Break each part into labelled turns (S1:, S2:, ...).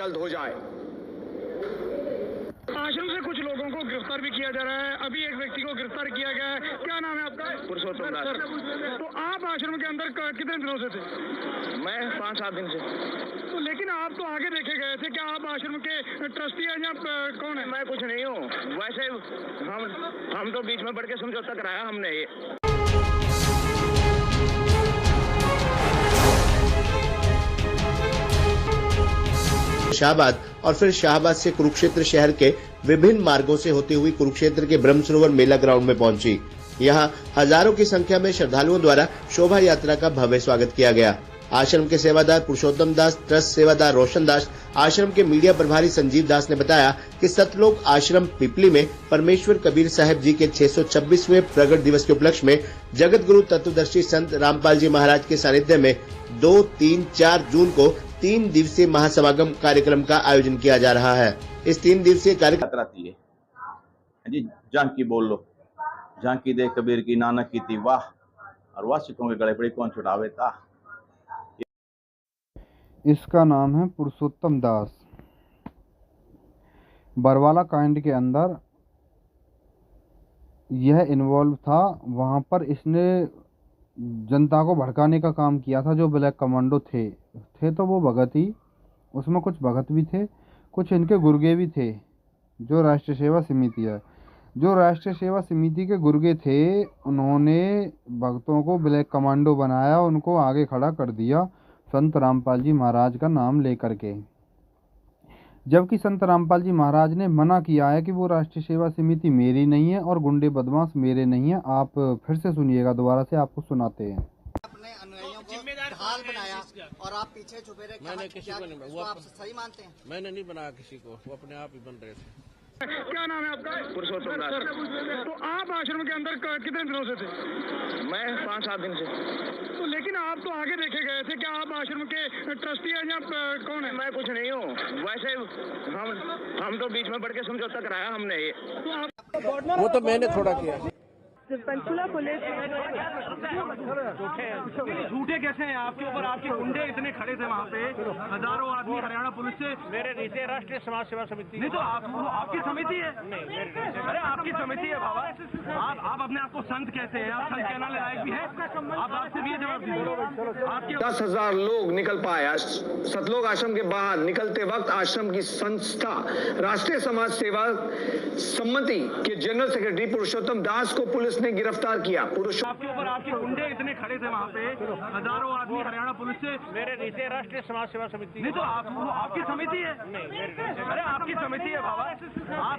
S1: जल्द हो जाए।
S2: आश्रम से कुछ लोगों को गिरफ्तार भी किया जा रहा है। अभी एक व्यक्ति को गिरफ्तार किया गया है। क्या नाम है आपका?
S1: पुरुषोत्तम दास।
S2: तो आप आश्रम के अंदर कितने दिनों से थे?
S1: मैं 5-7 दिन से।
S2: तो लेकिन आप तो आगे देखे गए थे। क्या आप आश्रम के ट्रस्टी हैं या कौन है?
S1: मैं कुछ नहीं हूँ, वैसे हम तो बीच में बढ़ के समझौता कराया हमने। ये
S3: शाहबाद और फिर शाहबाद से कुरुक्षेत्र शहर के विभिन्न मार्गों से होती हुई कुरुक्षेत्र के ब्रह्म सरोवर मेला ग्राउंड में पहुंची। यहां हजारों की संख्या में श्रद्धालुओं द्वारा शोभा यात्रा का भव्य स्वागत किया गया। आश्रम के सेवादार पुरुषोत्तम दास, ट्रस्ट सेवादार रोशन दास, आश्रम के मीडिया प्रभारी संजीव दास ने बताया कि सतलोक आश्रम पिपली में परमेश्वर कबीर साहब जी के 626वें प्रगट दिवस के उपलक्ष्य में जगत गुरु तत्वदर्शी संत रामपाल जी महाराज के सानिध्य में 2, 3, 4 जून को 3 दिवसीय महासमागम कार्यक्रम का आयोजन किया जा रहा है। इस 3 दिवसीय कार्यक्रम
S4: जी झांकी बोल लो, झांकी दे कबीर की नानक की थी वाह, और वाह सिखों के गले पड़ी कौन छुड़ावे था।
S5: इसका नाम है पुरुषोत्तम दास। बरवाला कांड के अंदर यह इन्वॉल्व था। वहाँ पर इसने जनता को भड़काने का काम किया था। जो ब्लैक कमांडो थे तो वो भगत ही, उसमें कुछ भगत भी थे, कुछ इनके गुर्गे भी थे। जो राष्ट्रीय सेवा समिति है, जो राष्ट्रीय सेवा समिति के गुर्गे थे, उन्होंने भक्तों को ब्लैक कमांडो बनाया, उनको आगे खड़ा कर दिया संत रामपाल जी महाराज का नाम लेकर के। जबकि संत रामपाल जी महाराज ने मना किया है कि वो राष्ट्रीय सेवा समिति मेरी नहीं है और गुंडे बदमाश मेरे नहीं है। आप फिर से सुनिएगा, दोबारा से आपको सुनाते हैं।
S6: अपने अनुयायियों को ढाल बनाया और आप पीछे छुपे रहे। मैंने किसी को नहीं, वो आप सही मानते हैं?
S7: मैंने नहीं बनाया किसी को, वो अपने आप ही बन रहे थे।
S2: क्या नाम है आपका?
S1: पुरुषोत्तम दास।
S2: तो आप आश्रम के अंदर कितने दिनों से थे?
S1: मैं 5-7 दिन से।
S2: तो लेकिन आप तो आगे देखे गए थे। क्या आप आश्रम के ट्रस्टी हैं या कौन है?
S1: मैं कुछ नहीं हूँ, वैसे हम तो बीच में बढ़ के समझौता कराया हमने। ये
S7: वो तो मैंने थोड़ा किया।
S8: पंचकुला पुलिस
S2: झूठे कैसे हैं आपके ऊपर? आपके गुंडे इतने खड़े थे वहाँ पे, हजारों आदमी हरियाणा पुलिस से।
S7: मेरे नीचे राष्ट्रीय समाज सेवा समिति।
S2: नहीं तो आपकी समिति है?
S7: नहीं,
S2: अरे आपकी समिति है बाबा। आप अपने आप को संत कहते हैं, आप संत कहने लायक भी है। आप आपसे भी जवाब दीजिए। आपके
S1: 10,000 लोग निकल पाए। सतलोक आश्रम के बाहर निकलते वक्त आश्रम की संस्था राष्ट्रीय समाज सेवा समिति के जनरल सेक्रेटरी पुरुषोत्तम दास को पुलिस ने गिरफ्तार किया।
S2: आपके ऊपर आपके गुंडे इतने खड़े थे वहाँ पे, हजारों आदमी हरियाणा पुलिस से।
S7: मेरे नीचे राष्ट्रीय समाज सेवा समिति।
S2: नहीं तो आपकी समिति है?
S7: नहीं,
S2: अरे आपकी समिति है बाबा।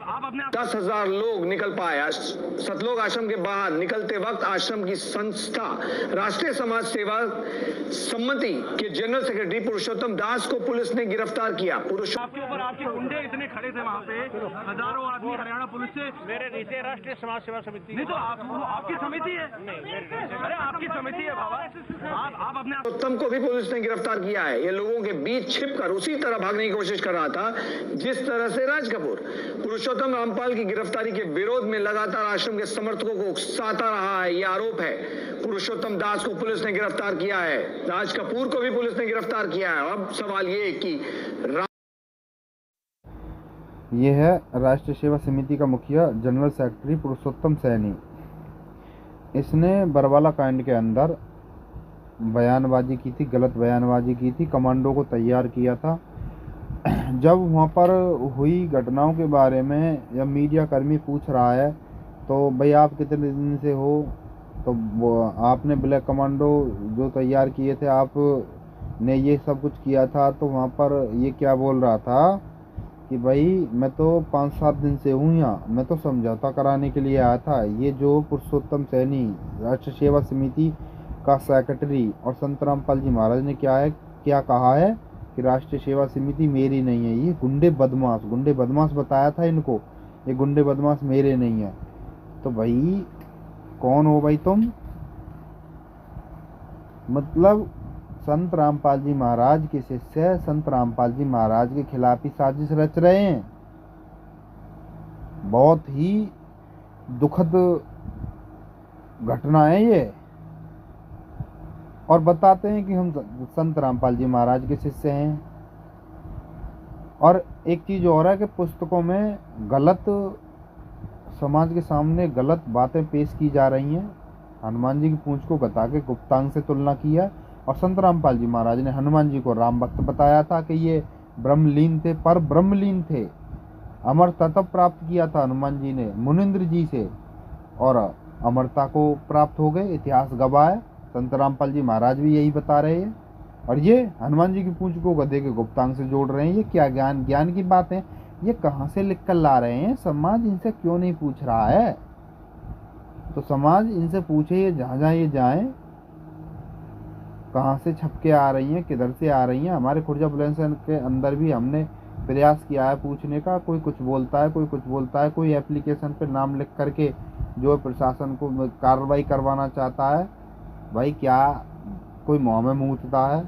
S2: आप अपने
S1: 10,000 लोग निकल पाए। सतलोक आश्रम के बाहर निकलते वक्त आश्रम की संस्था राष्ट्रीय समाज सेवा समिति के जनरल सेक्रेटरी पुरुषोत्तम दास को पुलिस ने गिरफ्तार किया।
S2: आपके ऊपर आपके गुंडे इतने खड़े थे वहाँ पे, हजारों आदमी हरियाणा पुलिस से।
S7: मेरे नीचे राष्ट्रीय समाज सेवा समिति।
S2: नहीं तो आपकी समिति है?
S7: नहीं,
S2: अरे आपकी समिति है बाबा। आप अपने
S1: पुरुषोत्तम को भी पुलिस ने गिरफ्तार किया है। ये लोगों के बीच छिपकर उसी तरह भागने की कोशिश कर रहा था जिस तरह से राज कपूर पुरुषोत्तम रामपाल की गिरफ्तारी के विरोध में लगातार आश्रम के समर्थकों को उकसाता रहा है। ये आरोप है। पुरुषोत्तम दास को पुलिस ने गिरफ्तार किया है, राज कपूर को भी पुलिस ने गिरफ्तार किया है। अब सवाल ये है कि
S5: ये है राष्ट्रीय सेवा समिति का मुखिया जनरल सेक्रेटरी पुरुषोत्तम सैनी। इसने बरवाला कांड के अंदर बयानबाजी की थी, गलत बयानबाजी की थी, कमांडो को तैयार किया था। जब वहाँ पर हुई घटनाओं के बारे में जब मीडिया कर्मी पूछ रहा है तो भाई आप कितने दिन से हो, तो वो आपने ब्लैक कमांडो जो तैयार किए थे आपने ये सब कुछ किया था, तो वहाँ पर ये क्या बोल रहा था कि भाई मैं तो 5-7 दिन से हूँ यहाँ, मैं तो समझौता कराने के लिए आया था। ये जो पुरुषोत्तम सैनी राष्ट्रीय सेवा समिति का सेक्रेटरी और संत रामपाल जी महाराज ने क्या कहा है कि राष्ट्रीय सेवा समिति मेरी नहीं है। ये गुंडे बदमाश बताया था इनको, ये गुंडे बदमाश मेरे नहीं है। तो भाई कौन हो भाई तुम? मतलब संत रामपाल जी महाराज के शिष्य संत रामपाल जी महाराज के खिलाफ ही साजिश रच रहे हैं। बहुत ही दुखद घटना है ये। और बताते हैं कि हम संत रामपाल जी महाराज के शिष्य हैं और एक चीज़ और है कि पुस्तकों में गलत, समाज के सामने गलत बातें पेश की जा रही हैं। हनुमान जी की पूंछ को बता के गुप्तांग से तुलना की है, और संत रामपाल जी महाराज ने हनुमान जी को राम भक्त बताया था कि ये ब्रह्मलीन थे, पर ब्रह्मलीन थे। अमर तत्व प्राप्त किया था हनुमान जी ने मुनिंद्र जी से, और अमरता को प्राप्त हो गए। इतिहास गवाह है, संत रामपाल जी महाराज भी यही बता रहे हैं। और ये हनुमान जी की पूंछ को गधे के गुप्तांग से जोड़ रहे हैं। ये क्या ज्ञान की बात है? ये कहाँ से लिख कर ला रहे हैं? समाज इनसे क्यों नहीं पूछ रहा है? तो समाज इनसे पूछे, ये जहाँ ये जाएं, कहाँ से छप के आ रही हैं, किधर से आ रही हैं। हमारे खुर्जा बुलंदशहर के अंदर भी हमने प्रयास किया है पूछने का। कोई कुछ बोलता है, कोई कुछ बोलता है, कोई एप्लीकेशन पे नाम लिख करके जो प्रशासन को कार्रवाई करवाना चाहता है। भाई क्या, कोई मुँह में मूतता है,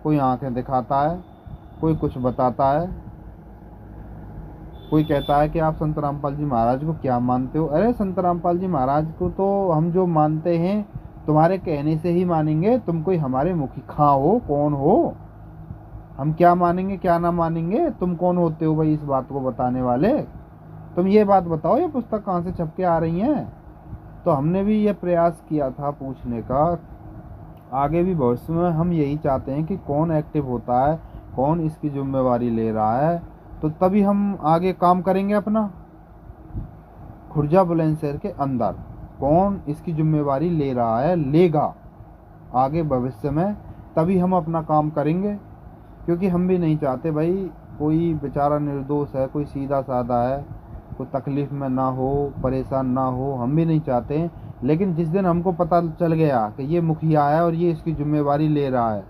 S5: कोई आंखें दिखाता है, कोई कुछ बताता है, कोई कहता है कि आप संत रामपाल जी महाराज को क्या मानते हो। अरे संत रामपाल जी महाराज को तो हम जो मानते हैं तुम्हारे कहने से ही मानेंगे। तुम कोई हमारे मुखी खां हो, कौन हो? हम क्या मानेंगे क्या ना मानेंगे? तुम कौन होते हो भाई इस बात को बताने वाले? तुम ये बात बताओ, ये पुस्तक कहाँ से छप के आ रही हैं? तो हमने भी ये प्रयास किया था पूछने का। आगे भी भविष्य में हम यही चाहते हैं कि कौन एक्टिव होता है, कौन इसकी जिम्मेवारी ले रहा है, तो तभी हम आगे काम करेंगे अपना। खुर्जा बुलंदशहर के अंदर कौन इसकी जिम्मेवारी ले रहा है, लेगा आगे भविष्य में, तभी हम अपना काम करेंगे। क्योंकि हम भी नहीं चाहते भाई कोई बेचारा निर्दोष है, कोई सीधा साधा है, कोई तकलीफ में ना हो, परेशान ना हो, हम भी नहीं चाहते हैं। लेकिन जिस दिन हमको पता चल गया कि ये मुखिया है और ये इसकी जिम्मेवारी ले रहा है,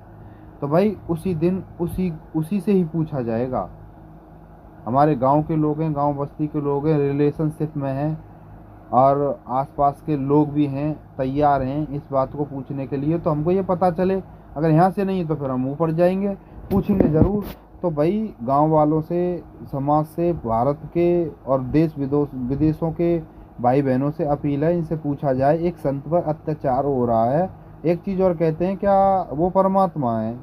S5: तो भाई उसी दिन उसी से ही पूछा जाएगा। हमारे गांव के लोग हैं, गांव बस्ती के लोग हैं, रिलेशनशिप में हैं, और आसपास के लोग भी हैं, तैयार हैं इस बात को पूछने के लिए। तो हमको ये पता चले, अगर यहाँ से नहीं तो फिर हम ऊपर जाएंगे, पूछेंगे ज़रूर। तो भाई गांव वालों से, समाज से, भारत के और देश विदेशों के भाई बहनों से अपील है, इनसे पूछा जाए। एक संत पर अत्याचार हो रहा है। एक चीज़ और कहते हैं, क्या वो परमात्मा है?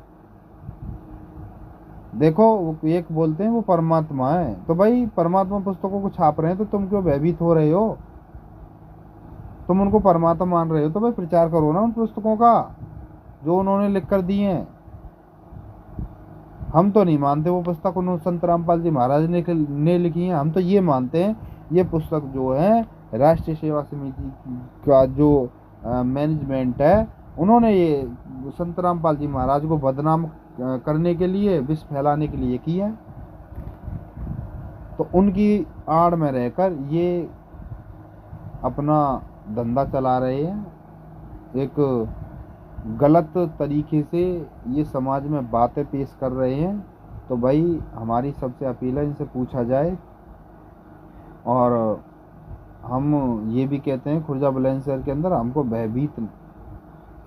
S5: देखो, वो एक बोलते हैं वो परमात्मा है। तो भाई परमात्मा पुस्तकों को छाप रहे हैं, तो तुम क्यों भयभीत हो रहे हो? तुम उनको परमात्मा मान रहे हो तो भाई प्रचार करो ना उन पुस्तकों का जो उन्होंने लिख कर दी हैं। हम तो नहीं मानते वो पुस्तक उन्होंने संत रामपाल जी महाराज ने लिखी है। हम तो ये मानते हैं ये पुस्तक जो है राष्ट्रीय सेवा समिति का जो मैनेजमेंट है, उन्होंने ये संत रामपाल जी महाराज को बदनाम करने के लिए, विष फैलाने के लिए की है। तो उनकी आड़ में रहकर ये अपना धंधा चला रहे हैं। एक गलत तरीके से ये समाज में बातें पेश कर रहे हैं। तो भाई हमारी सबसे अपील है, इनसे पूछा जाए। और हम ये भी कहते हैं खुर्जा बुलंदशहर के अंदर हमको भयभीत,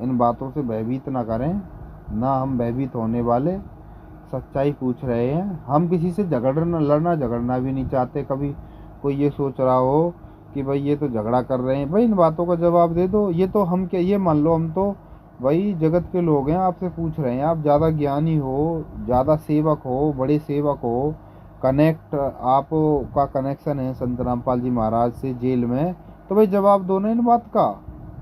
S5: इन बातों से भयभीत ना करें, ना हम भयभीत होने वाले, सच्चाई पूछ रहे हैं। हम किसी से लड़ना झगड़ना भी नहीं चाहते। कभी कोई ये सोच रहा हो कि भाई ये तो झगड़ा कर रहे हैं, भाई इन बातों का जवाब दे दो। ये तो हम क्या, ये मान लो हम तो भाई जगत के लोग हैं, आपसे पूछ रहे हैं। आप ज़्यादा ज्ञानी हो, ज़्यादा सेवक हो, बड़े सेवक हो, कनेक्ट आपका कनेक्शन है संत रामपाल जी महाराज से जेल में, तो भाई जवाब दो ना इन बात का।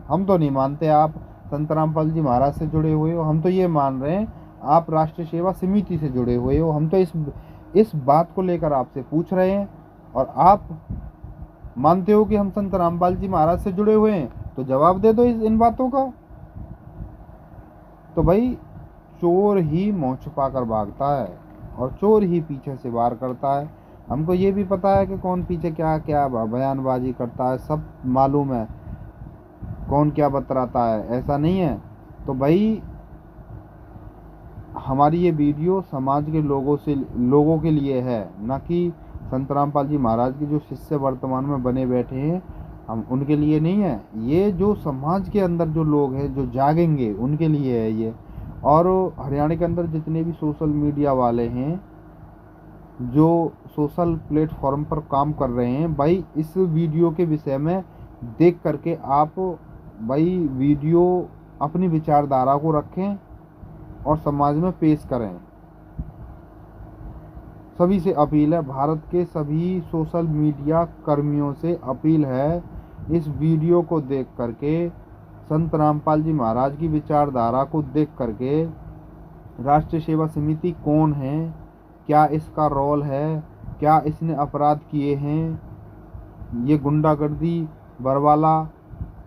S5: हम तो नहीं मानते आप संत रामपाल जी महाराज से जुड़े हुए हो, हम तो ये मान रहे हैं आप राष्ट्रीय सेवा समिति से जुड़े हुए हो। हम तो इस बात को लेकर आपसे पूछ रहे हैं, और आप मानते हो कि हम संत रामपाल जी महाराज से जुड़े हुए हैं, तो जवाब दे दो इन बातों का। तो भाई चोर ही मुँह छुपा कर भागता है और चोर ही पीछे से वार करता है। हमको ये भी पता है कि कौन पीछे क्या क्या बयानबाजी करता है, सब मालूम है कौन क्या बतराता है, ऐसा नहीं है। तो भाई हमारी ये वीडियो समाज के लोगों के लिए है, ना कि संत रामपाल जी महाराज के जो शिष्य वर्तमान में बने बैठे हैं, हम उनके लिए नहीं है। ये जो समाज के अंदर जो लोग हैं जो जागेंगे उनके लिए है ये। और हरियाणा के अंदर जितने भी सोशल मीडिया वाले हैं जो सोशल प्लेटफॉर्म पर काम कर रहे हैं, भाई इस वीडियो के विषय में देख करके आप भाई वीडियो अपनी विचारधारा को रखें और समाज में पेश करें। सभी से अपील है, भारत के सभी सोशल मीडिया कर्मियों से अपील है, इस वीडियो को देख करके संत रामपाल जी महाराज की विचारधारा को देख करके राष्ट्रीय सेवा समिति कौन है, क्या इसका रोल है, क्या इसने अपराध किए हैं, ये गुंडागर्दी बरवाला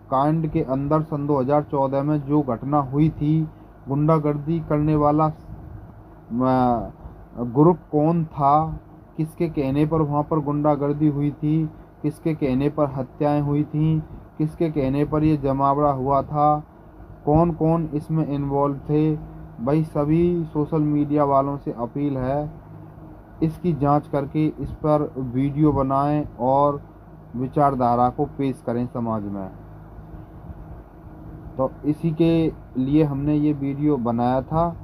S5: कांड के अंदर सन 2014 में जो घटना हुई थी, गुंडागर्दी करने वाला ग्रुप कौन था, किसके कहने पर वहाँ पर गुंडागर्दी हुई थी, किसके कहने पर हत्याएं हुई थी, किसके कहने पर ये जमावड़ा हुआ था, कौन कौन इसमें इन्वॉल्व थे। भाई सभी सोशल मीडिया वालों से अपील है, इसकी जांच करके इस पर वीडियो बनाएं और विचारधारा को पेश करें समाज में। तो इसी के लिए हमने ये वीडियो बनाया था।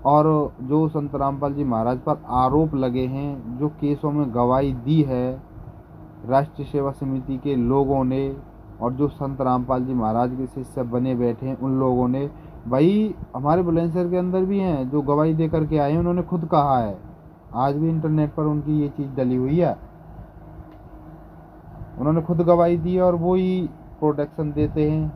S5: और जो संत रामपाल जी महाराज पर आरोप लगे हैं, जो केसों में गवाही दी है राष्ट्रीय सेवा समिति के लोगों ने और जो संत रामपाल जी महाराज के शिष्य बने बैठे हैं उन लोगों ने, भाई हमारे बुलंदशहर के अंदर भी हैं जो गवाही दे करके आए हैं, उन्होंने खुद कहा है, आज भी इंटरनेट पर उनकी ये चीज़ डली हुई है, उन्होंने खुद गवाही दी है और वो ही प्रोटेक्शन देते हैं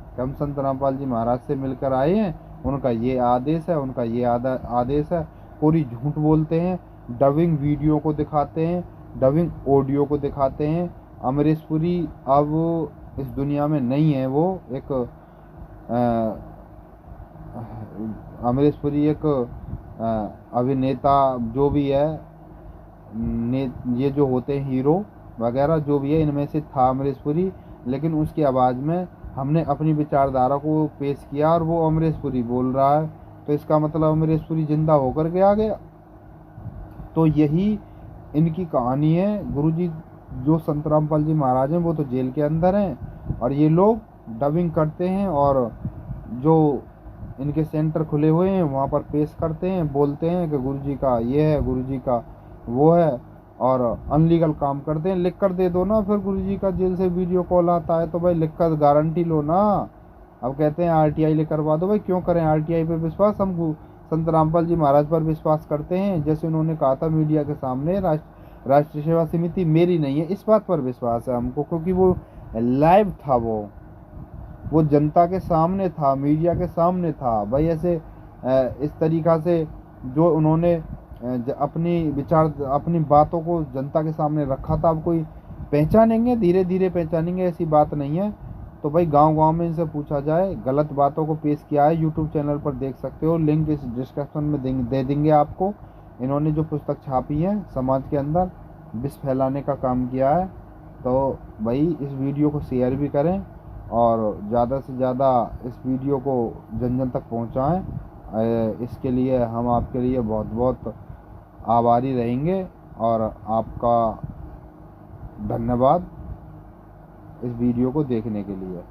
S5: कि हम संत रामपाल जी महाराज से मिलकर आए हैं, उनका ये आदेश है, उनका ये आदेश है। पूरी झूठ बोलते हैं, डबिंग वीडियो को दिखाते हैं, डबिंग ऑडियो को दिखाते हैं। अमरीश पुरी अब इस दुनिया में नहीं है, वो एक अमरीश पुरी एक अभिनेता जो भी है, ये जो होते हैं हीरो वगैरह जो भी है, इनमें से था अमरीश पुरी, लेकिन उसकी आवाज़ में हमने अपनी विचारधारा को पेश किया और वो अमरीश पुरी बोल रहा है, तो इसका मतलब अमरीश पुरी जिंदा होकर के आ गया। तो यही इनकी कहानी है। गुरुजी जो संत रामपाल जी महाराज हैं वो तो जेल के अंदर हैं और ये लोग डबिंग करते हैं और जो इनके सेंटर खुले हुए हैं वहाँ पर पेश करते हैं, बोलते हैं कि गुरुजी का ये है, गुरुजी का वो है, और अनलीगल काम करते हैं। लिख कर दे दो ना, फिर गुरुजी का जेल से वीडियो कॉल आता है तो भाई लिख कर गारंटी लो ना। अब कहते हैं RTI ले करवा दो, भाई क्यों करें RTI पे विश्वास, हम संत रामपाल जी महाराज पर विश्वास करते हैं। जैसे उन्होंने कहा था मीडिया के सामने, राष्ट्रीय सेवा समिति मेरी नहीं है, इस बात पर विश्वास है हमको, क्योंकि वो लाइव था, वो जनता के सामने था, मीडिया के सामने था। भाई ऐसे इस तरीक़ा से जो उन्होंने अपनी बातों को जनता के सामने रखा था, अब कोई पहचानेंगे, धीरे धीरे पहचानेंगे, ऐसी बात नहीं है। तो भाई गांव-गांव में इनसे पूछा जाए, गलत बातों को पेश किया है, यूट्यूब चैनल पर देख सकते हो, लिंक इस डिस्क्रिप्शन में दे देंगे आपको। इन्होंने जो पुस्तक छापी है समाज के अंदर विष फैलाने का काम किया है, तो भाई इस वीडियो को शेयर भी करें और ज़्यादा से ज़्यादा इस वीडियो को जन जन तक पहुँचाएँ। इसके लिए हम आपके लिए बहुत बहुत आभारी रहेंगे और आपका धन्यवाद इस वीडियो को देखने के लिए।